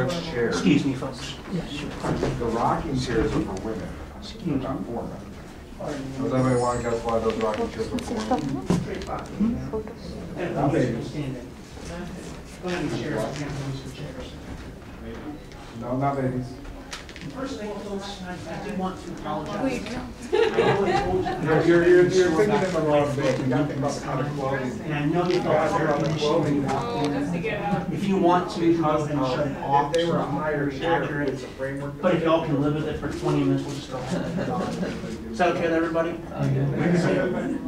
Which chair? Excuse me, folks. The rocking chairs are for women, not for men. Does anybody want to guess why those rocking chairs are for women? Not babies. No, not babies. First thing, folks, I do want to apologize. You're thinking of the wrong thing. You got to think about the kind of clothing. And I know you thought air conditioning. If you want to, you can go ahead and shut it off. If they were a higher chair, Accurate. it's a framework. But if y'all can live with it for 20 minutes, we'll just go ahead and put it on. Is that okay with everybody?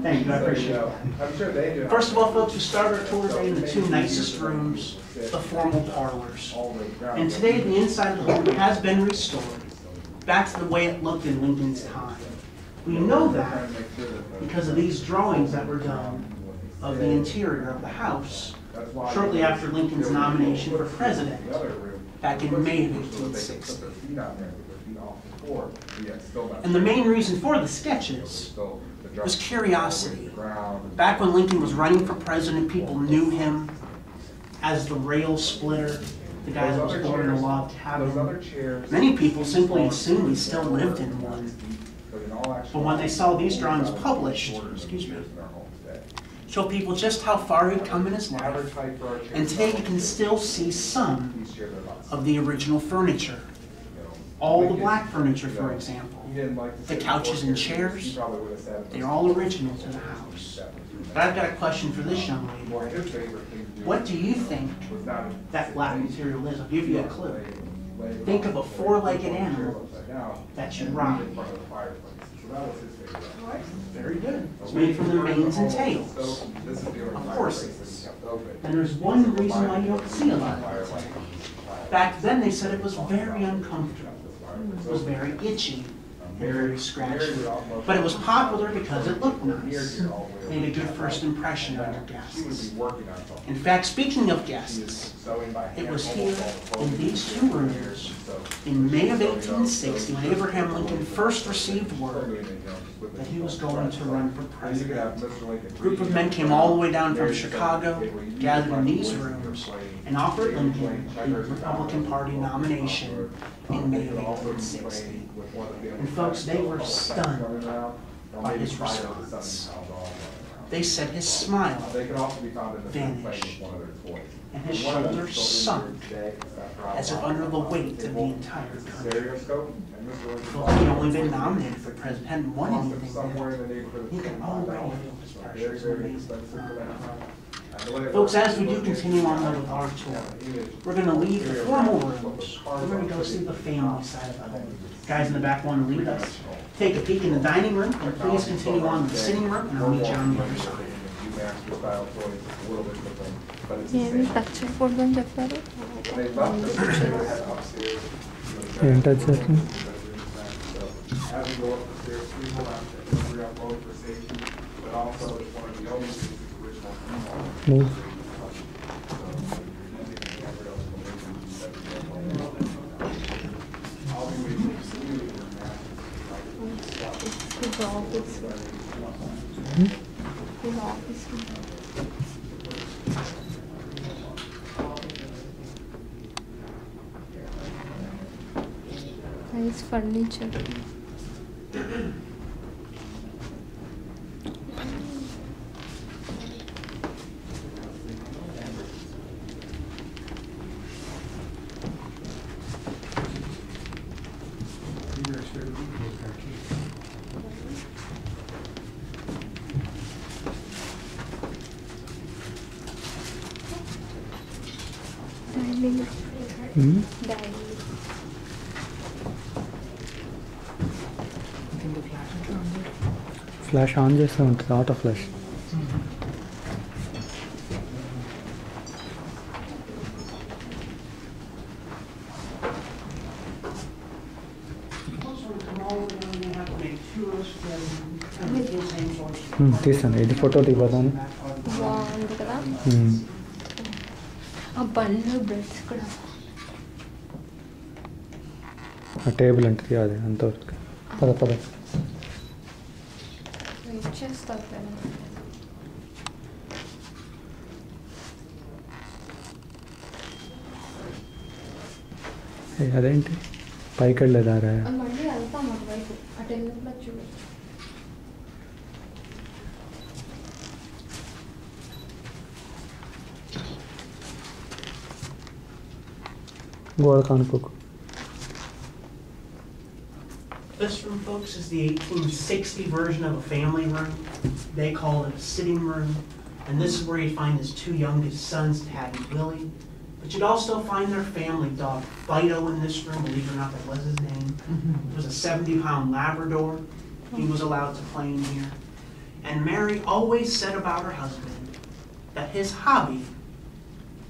Thank you, I appreciate it. I'm sure they do. First of all, folks, we started our tour today in the two nicest rooms, the formal parlors. And today, the inside of the home has been restored back to the way it looked in Lincoln's time. We know that because of these drawings that were done of the interior of the house shortly after Lincoln's nomination for president back in May of 1860. And the main reason for the sketches was curiosity. Back when Lincoln was running for president, people knew him as the rail splitter, the guy that was born in a log cabin. Many people simply assumed he still lived in one. But when they saw these drawings published, show people just how far he'd come in his life. And today you can still see some of the original furniture. All the black furniture, for example. The couches and chairs, they're all original to the house. But I've got a question for this young lady. What do you think that black material is? I'll give you a clue. Think of a four-legged animal that you ride. Very good. It's made from the manes and tails of horses. And there's one reason why you don't see a lot of it. Back then they said it was very uncomfortable. It was very itchy and very scratchy. But it was popular because it looked nice. Made a good first impression on your guests. In fact, speaking of guests, it was here in these two rooms in May of 1860 when Abraham Lincoln first received word that he was going to run for president. A group of men came all the way down from Chicago, gathered in these rooms, and offered Lincoln the Republican Party nomination in May of 1860. And folks, they were stunned by his response. They said his smile vanished, and his shoulders sunk as if under the weight of the entire country. Well, he'd only been nominated for president, hadn't won anything yet. He could already feel his pressure. It's amazing. Folks, as we do continue on with our tour, we're going to leave the formal rooms. We're going to go see the family side of the home. Guys in the back want to lead us. Take a peek in the dining room, and please continue on to the sitting room, and I'll meet you on the other side. Move. Nice furniture. Flash on చేస్తూ ఉంటుంది auto flash. తీస్తాను ఇది photo దిగదాను. బాగుంది కదా ఆ బళ్ళు breads కూడా. ఆ టేబుల్ ఉంటుంది అది అంతవరకు. పద పద వెయిట్ చేస్తా. అదేంటి పైకి వెళ్ళేదారా? మళ్ళీ వెళ్తాం అటువైపు, అటు వెళ్ళినప్పుడు అది చూడొచ్చు. గోడ కానుకోకు. This room, folks, is the 1860 version of a family room. They call it a sitting room. And this is where you'd find his two youngest sons, Tad and Willie. But you'd also find their family dog, Fido, in this room. Believe it or not, that was his name. It was a 70-pound Labrador. He was allowed to play in here. And Mary always said about her husband that his hobby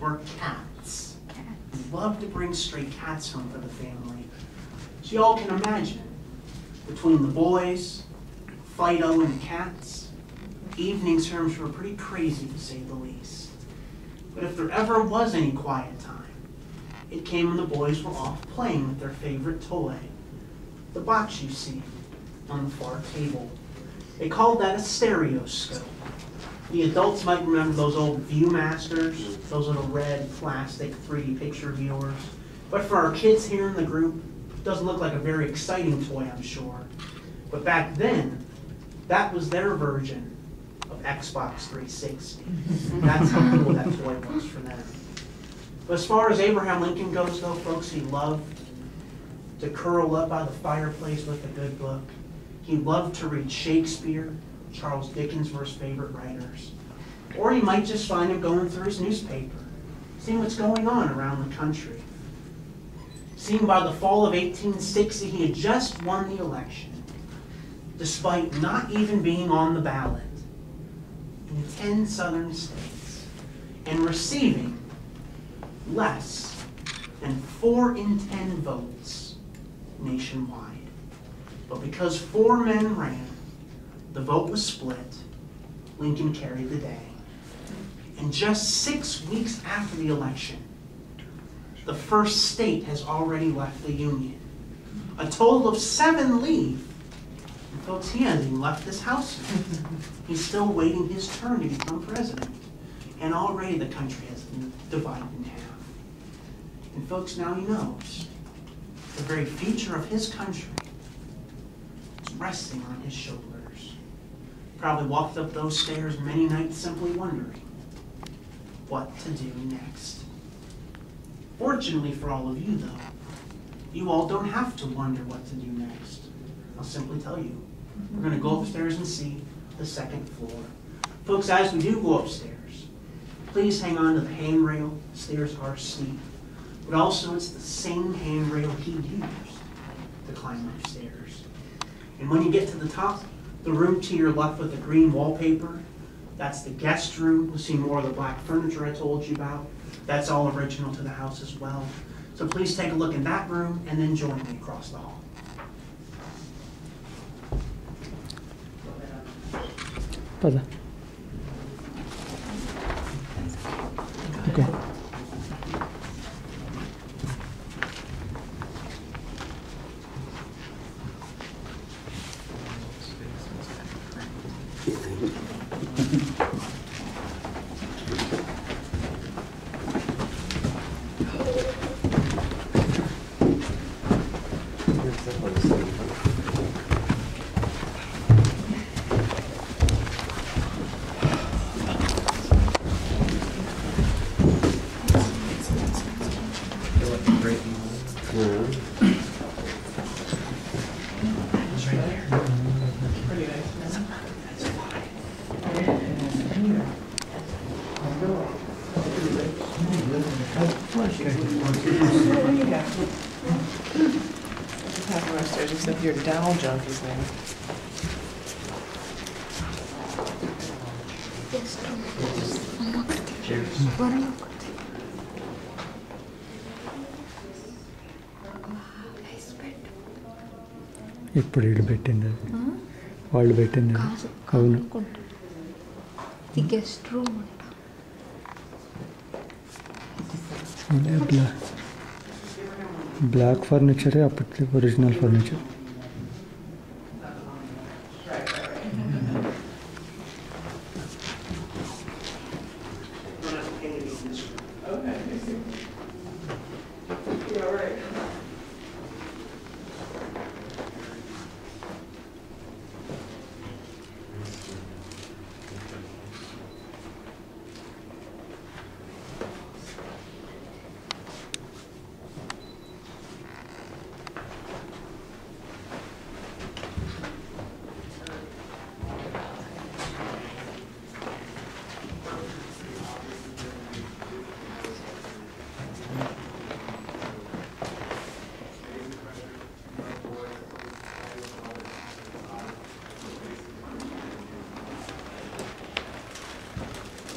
were cats. He loved to bring stray cats home for the family. So y'all can imagine, between the boys, Fido, and the cats, evening terms were pretty crazy, to say the least. But if there ever was any quiet time, it came when the boys were off playing with their favorite toy, the box you see on the far table. They called that a stereoscope. The adults might remember those old Viewmasters, those little red plastic 3D picture viewers. But for our kids here in the group, it doesn't look like a very exciting toy, I'm sure. But back then, that was their version of Xbox 360. That's how cool that toy was for them. But as far as Abraham Lincoln goes, though, folks, he loved to curl up by the fireplace with a good book. He loved to read Shakespeare. Charles Dickens were his favorite writers. Or you might just find him going through his newspaper, seeing what's going on around the country. Seeing by the fall of 1860, he had just won the election, despite not even being on the ballot in 10 southern states, and receiving less than 4 in 10 votes nationwide. But because 4 men ran, the vote was split. Lincoln carried the day. And just 6 weeks after the election, the first state has already left the Union. A total of 7 leave. And folks, he hasn't even left this house yet. He's still waiting his turn to become president. And already the country has been divided in half. And folks, now he knows the very future of his country is resting on his shoulders. Probably walked up those stairs many nights simply wondering what to do next. Fortunately for all of you, though, you all don't have to wonder what to do next. I'll simply tell you. We're going to go upstairs and see the 2nd floor. Folks, as we do go upstairs, please hang on to the handrail. The stairs are steep. But also, it's the same handrail he used to climb upstairs. And when you get to the top, the room to your left with the green wallpaper, that's the guest room. You'll see more of the black furniture I told you about. That's all original to the house as well. So please take a look in that room and then join me across the hall. పద. Okay. Except your Dow junk is there. ఇప్పుడు వీళ్ళు పెట్టింది అది, వాళ్ళు పెట్టింది అది. అవును, ఇది గెస్ట్ రూమ్ అంట. బ్లాక్ ఫర్నిచరే అప్పట్లో original furniture. Okay. Yeah, right.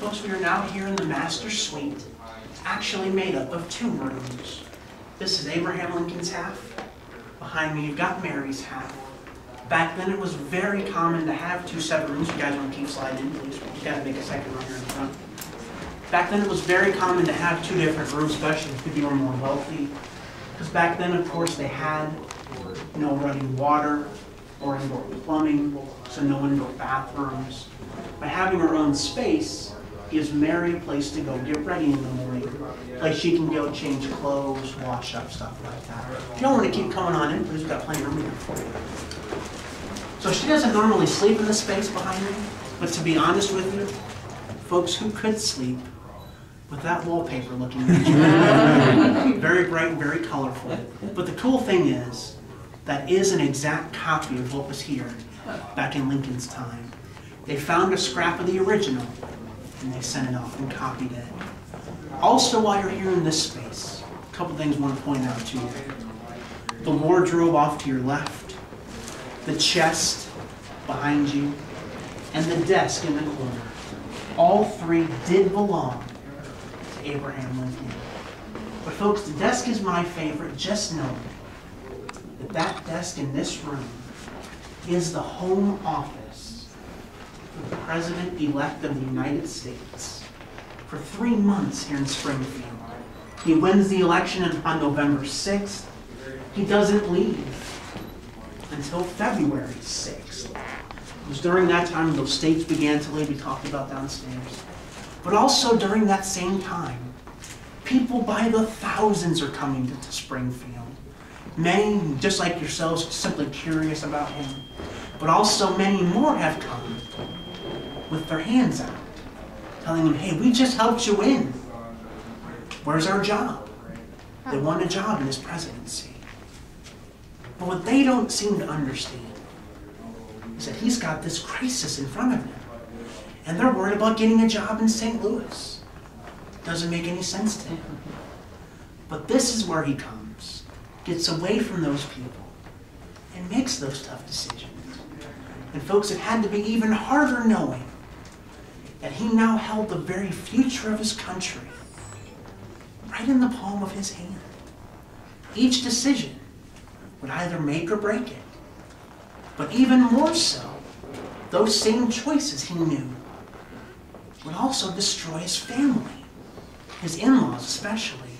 folks, we are now here in the master suite. It's actually made up of 2 rooms. This is Abraham Lincoln's half. Behind me, you've got Mary's half. Back then, it was very common to have 2 separate rooms. You guys want to keep sliding in, please? You got to make a second one here in the front. Back then, it was very common to have 2 different rooms, especially if you were more wealthy. Because back then, of course, they had no running water or indoor plumbing, so no indoor bathrooms. By having her own space gives Mary a place to go get ready in the morning. Like she can go change clothes, wash up, stuff like that. If you don't want to keep coming on in, please, we've got plenty of room here for you. So she doesn't normally sleep in the space behind me, but to be honest with you, folks who could sleep with that wallpaper looking at you. Very bright and very colorful. But the cool thing is, that is an exact copy of what was here back in Lincoln's time. They found a scrap of the original, and they sent it off and copied it. Also, while you're here in this space, a couple things I want to point out to you. The wardrobe off to your left, the chest behind you, and the desk in the corner. All 3 did belong to Abraham Lincoln. But folks, the desk is my favorite. Just know that that desk in this room is the home office of the President-elect of the United States for 3 months here in Springfield. He wins the election on November 6th. He doesn't leave until February 6th. It was during that time those states began to leave. We talked about downstairs. But also during that same time, people by the thousands are coming to Springfield. Many, just like yourselves, simply curious about him. But also many more have come with their hands out, telling him, hey, we just helped you win. Where's our job? They want a job in his presidency. But what they don't seem to understand is that he's got this crisis in front of him. And they're worried about getting a job in St. Louis. Doesn't make any sense to him. But this is where he comes, gets away from those people, and makes those tough decisions. And folks, it had to be even harder knowing that he now held the very future of his country right in the palm of his hand. Each decision would either make or break it. But even more so, those same choices he knew would also destroy his family, his in-laws especially.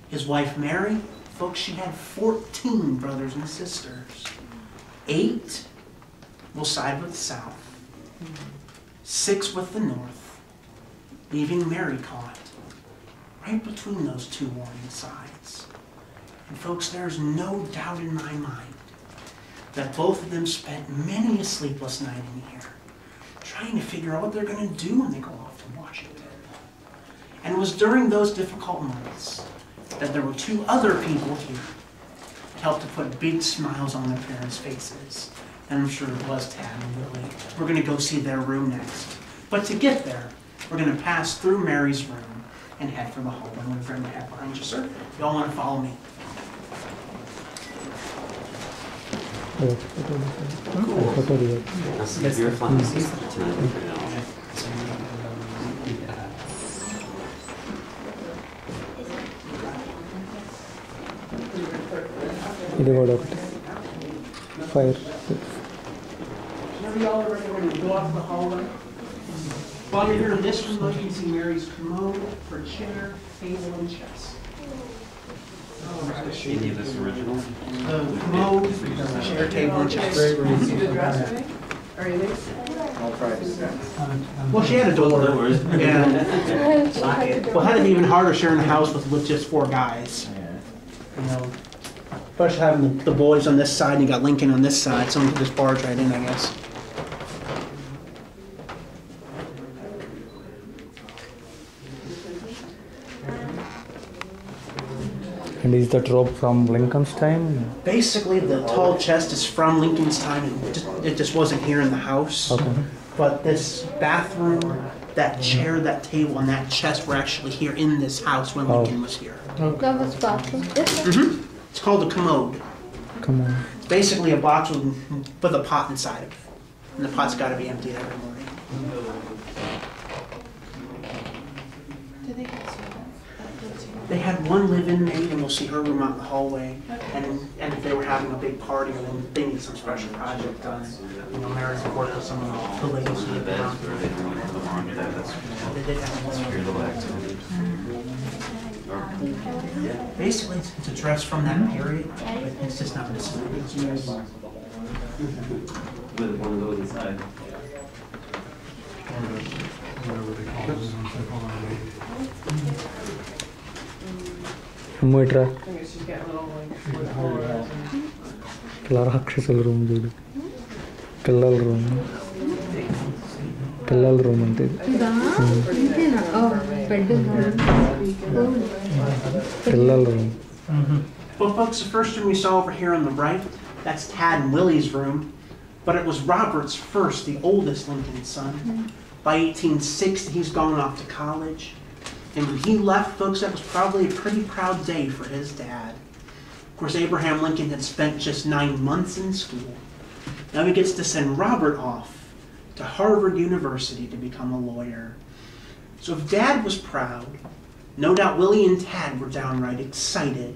His wife Mary, folks, she had 14 brothers and sisters. 8 will side with the South, 6 with the North, leaving Mary caught right between those 2 warring sides. And folks, there's no doubt in my mind that both of them spent many a sleepless night in here trying to figure out what they're going to do when they go off to Washington. And it was during those difficult months that there were 2 other people here that helped to put big smiles on their parents' faces. And I'm sure it was Tad and Willie. We're going to go see their room next. But to get there, we're going to pass through Mary's room and head for the hall. I'm going to bring my hat behind you, sir. Y'all want to follow me? ఇది కూడా ఒకటి fire Whenever y'all are ready, we're going to go out to the hallway. While you're here in this room, though, you can see Mary's commode, her chair, table, and chest. Any of this original? The commode, chair, table, and chest. See the dresser? Or anything? I'll try to stand. Well, she had a door. Yeah. Well, it had to be even harder sharing a house with just 4 guys. You know, especially having the boys on this side and you got Lincoln on this side. Someone could just barge right in, I guess. And is that rope from Lincoln's time? Basically, the tall chest is from Lincoln's time. It just wasn't here in the house. Okay. But this bathroom, that chair, that table, and that chest were actually here in this house when Lincoln was here. That was bathroom. It's called a commode. Come on. It's basically a box with a pot inside of it. And the pot's got to be emptied every morning. Did they get servants? They had one live-in maid, and you'll see her room out in the hallway. And if they were having a big party or they needed some special project done, you know, Mary would work with some of the ladies who lived around. They did have one. Basically, it's a dress from that period, but it's just not this dress. With one of those inside. అమ్మోట్రా I think she's getting a little like. ఇలా రాక్షసుల room చూడు పిల్లల room పిల్లల room అంతే పిల్లల room. Well, folks, the first room we saw over here on the right, that's Tad and Willie's room. But it was Robert's first, the oldest Lincoln son. By 1860, he's gone off to college. And when he left, folks, that was probably a pretty proud day for his dad. Of course, Abraham Lincoln had spent just 9 months in school. Now he gets to send Robert off to Harvard University to become a lawyer. So if Dad was proud, no doubt Willie and Tad were downright excited.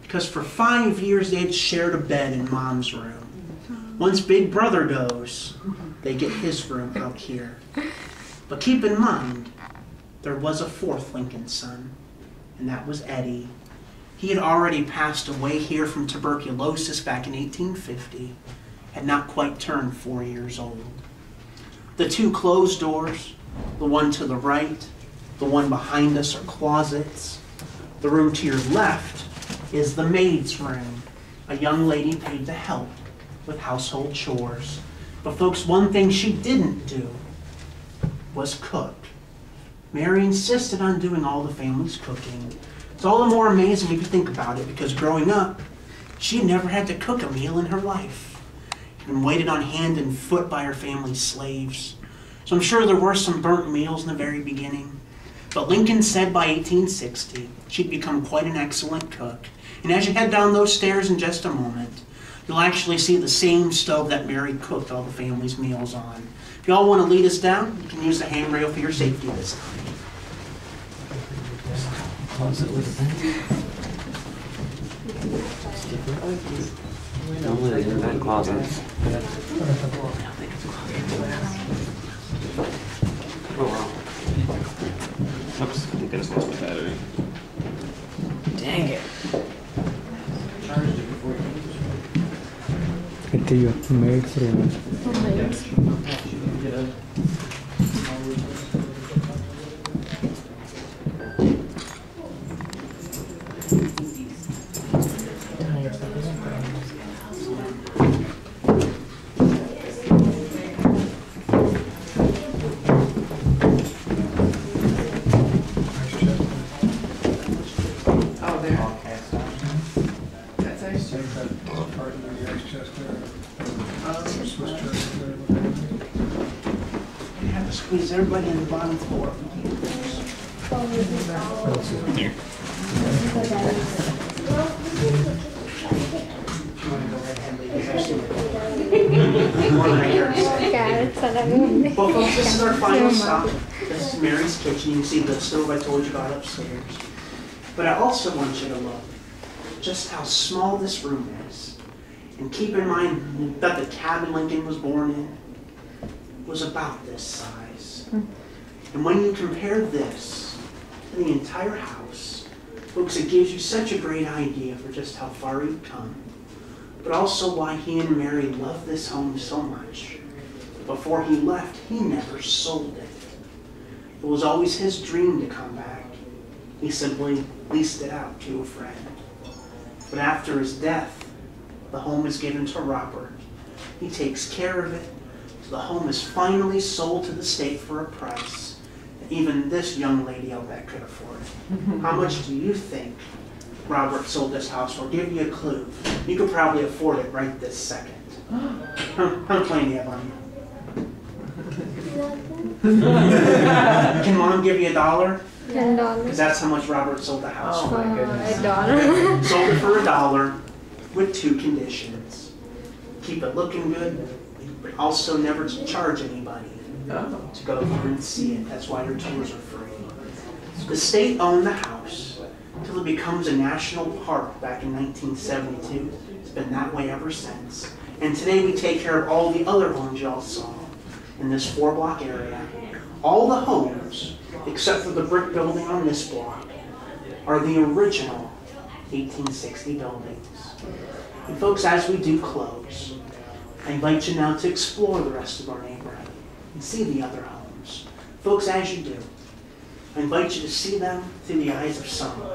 Because for 5 years, they had shared a bed in Mom's room. Once Big Brother goes, they get his room out here. But keep in mind, there was a fourth Lincoln son, and that was Eddie. He had already passed away here from tuberculosis back in 1850, had not quite turned 4 years old. The two closed doors, the one to the right, the one behind us are closets. The room to your left is the maid's room, a young lady paid to help with household chores. But folks, one thing she didn't do was cook. Mary insisted on doing all the family's cooking. It's all the more amazing if you think about it, because growing up, she never had to cook a meal in her life. She'd been waited on hand and foot by her family's slaves. So I'm sure there were some burnt meals in the very beginning. But Lincoln said by 1860, she'd become quite an excellent cook. And as you head down those stairs in just a moment, you'll actually see the same stove that Mary cooked all the family's meals on. If y'all want to lead us down, you can use the handrail for your safety this time. Normally they do that in closets. Oh wow. Oops, I think I just lost my battery. Dang it. It's your maid's room. Squeeze everybody in the bottom floor. Here. Well, folks, this is our final stop. This is Mary's kitchen. You can see the stove I told you about upstairs. But I also want you to look just how small this room is. And keep in mind that the cabin Lincoln was born in was about this size. And when you compare this to the entire house, folks, it gives you such a great idea for just how far you've come, but also why he and Mary loved this home so much. Before he left, he never sold it. It was always his dream to come back. He simply leased it out to a friend. But after his death, the home is given to Robert. He takes care of it. The home is finally sold to the state for a price that even this young lady out there could afford. How much do you think Robert sold this house for? I'll give you a clue. You could probably afford it right this second. How much money do you have on you? Can Mom give you $1? $10. Because that's how much Robert sold the house for. $1. Sold it for $1 with 2 conditions. Keep it looking good, but also never to charge anybody to go through and see it. That's why your tours are free. The state owned the house until it becomes a national park back in 1972. It's been that way ever since. And today we take care of all the other homes y'all saw in this 4-block area. All the homes, except for the brick building on this block, are the original 1860 buildings. And folks, as we do close, I invite you now to explore the rest of our neighborhood and see the other homes. Folks, as you do, I invite you to see them through the eyes of someone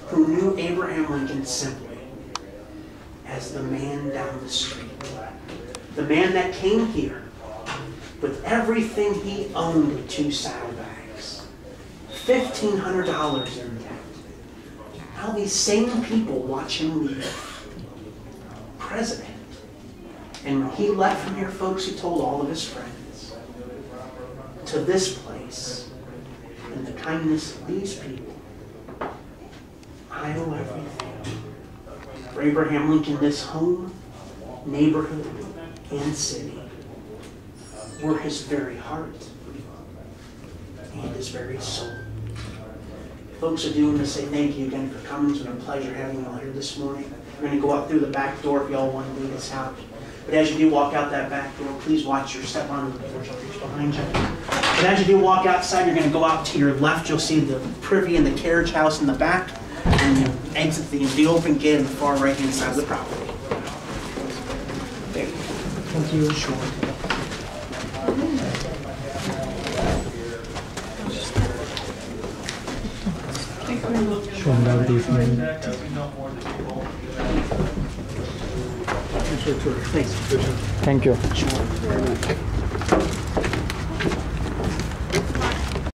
who knew Abraham Lincoln simply as the man down the street. The man that came here with everything he owned with 2 saddlebags, $1,500 in debt. Now these same people watch him leave. President. And when he left from here, folks, he told all of his friends, to this place, and the kindness of these people, I owe everything. For Abraham Lincoln, this home, neighborhood, and city were his very heart and his very soul. Folks are doing to say thank you again for coming. It's been a pleasure having you all here this morning. We're going to go out through the back door if y'all want to leave this house. But as you do walk out that back door, please watch your step onto the porch. I'll reach behind you. But as you do walk outside, you're going to go out to your left. You'll see the privy and the carriage house in the back. And you exit the open gate on the far right-hand side of the property. There you go. Thank you. Sure. Shown out the evening. Thanks. Thank you. Sure.